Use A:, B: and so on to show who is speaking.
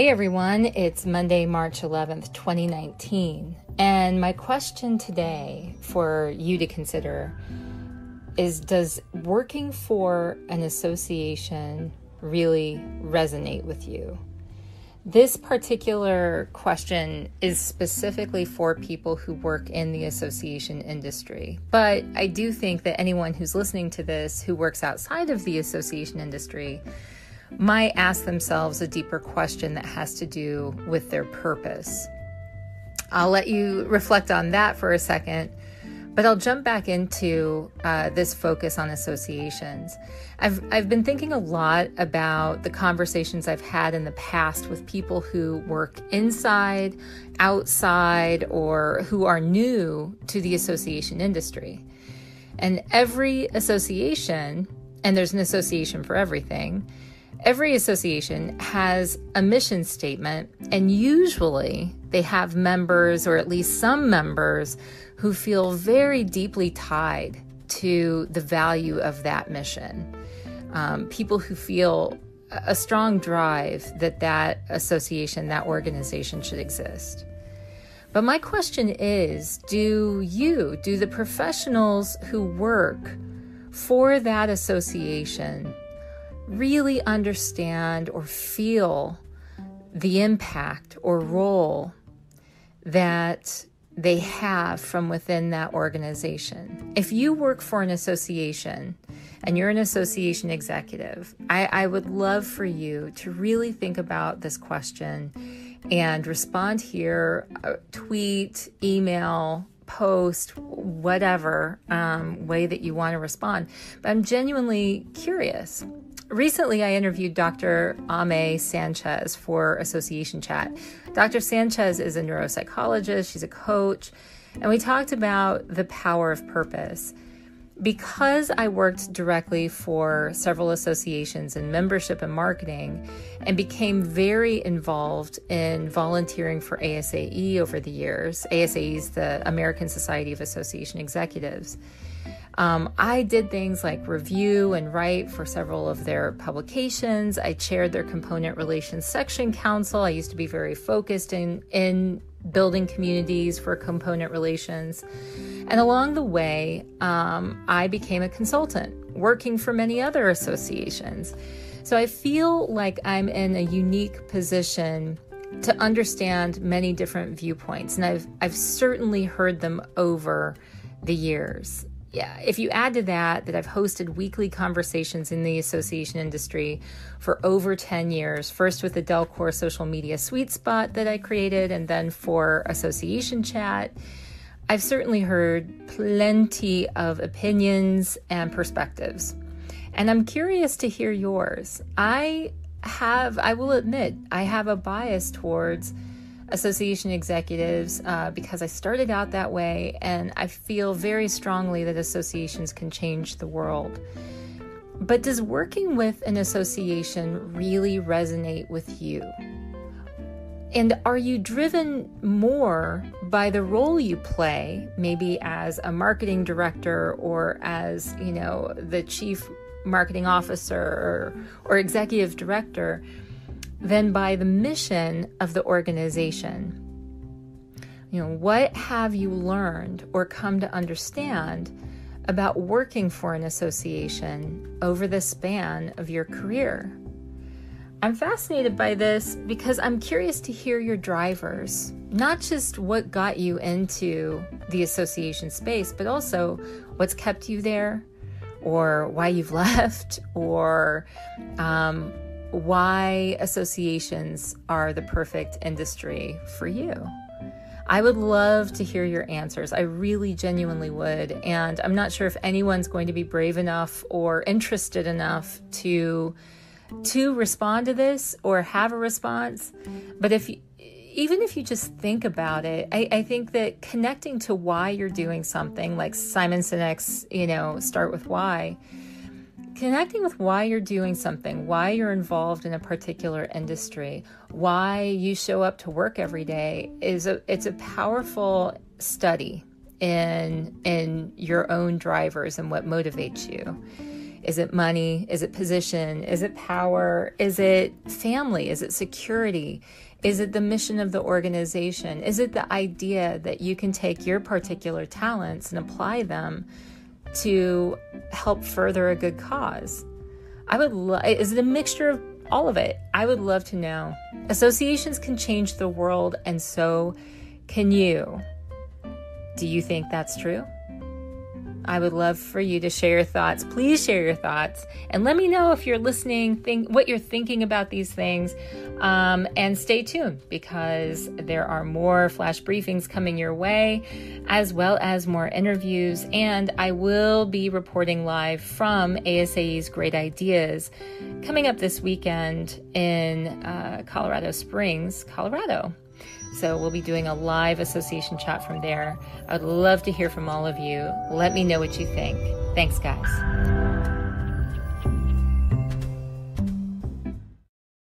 A: Hey everyone, it's Monday, March 11th, 2019. And my question today for you to consider is, does working for an association really resonate with you? This particular question is specifically for people who work in the association industry. But I do think that anyone who's listening to this who works outside of the association industry might ask themselves a deeper question that has to do with their purpose. I'll let you reflect on that for a second, but I'll jump back into this focus on associations. I've been thinking a lot about the conversations I've had in the past with people who work inside, outside, or who are new to the association industry. And every association, and there's an association for everything, every association has a mission statement, and usually they have members, or at least some members, who feel very deeply tied to the value of that mission. People who feel a strong drive that association, that organization should exist. But my question is, do the professionals who work for that association really understand or feel the impact or role that they have from within that organization? If you work for an association and you're an association executive, I would love for you to really think about this question and respond here, tweet, email, post, whatever way that you want to respond. But I'm genuinely curious. Recently, I interviewed Dr. Aimee Sanchez for Association Chat. Dr. Sanchez is a neuropsychologist, she's a coach, and we talked about the power of purpose. Because I worked directly for several associations in membership and marketing and became very involved in volunteering for ASAE over the years, ASAE is the American Society of Association Executives, I did things like review and write for several of their publications. I chaired their component relations section council. I used to be very focused in building communities for component relations. And along the way, I became a consultant working for many other associations. So I feel like I'm in a unique position to understand many different viewpoints. And I've certainly heard them over the years. Yeah, if you add to that I've hosted weekly conversations in the association industry for over 10 years, first with the Delcor social media sweet spot that I created, and then for Association Chat, I've certainly heard plenty of opinions and perspectives. And I'm curious to hear yours. I will admit, I have a bias towards association executives because I started out that way, and I feel very strongly that associations can change the world. But does working with an association really resonate with you? And are you driven more by the role you play, maybe as a marketing director or as, the chief marketing officer or executive director, than by the mission of the organization? What have you learned or come to understand about working for an association over the span of your career? I'm fascinated by this because I'm curious to hear your drivers, not just what got you into the association space, but also what's kept you there, or why you've left, or why associations are the perfect industry for you. I would love to hear your answers. I really genuinely would. And I'm not sure if anyone's going to be brave enough or interested enough to respond to this or have a response. But even if you just think about it, I think that connecting to why you're doing something, like Simon Sinek's, start with why, connecting with why you're doing something, why you're involved in a particular industry, why you show up to work every day it's a powerful study in your own drivers and what motivates you. Is it money? Is it position? Is it power? Is it family? Is it security? Is it the mission of the organization? Is it the idea that you can take your particular talents and apply them to help further a good cause? Is it a mixture of all of it? I would love to know. Associations can change the world, and so can you. Do you think that's true? I would love for you to share your thoughts. Please share your thoughts and let me know if you're listening, what you're thinking about these things. And stay tuned, because there are more flash briefings coming your way, as well as more interviews. And I will be reporting live from ASAE's Great Ideas coming up this weekend in Colorado Springs, Colorado. So we'll be doing a live association chat from there. I would love to hear from all of you. Let me know what you think. Thanks, guys.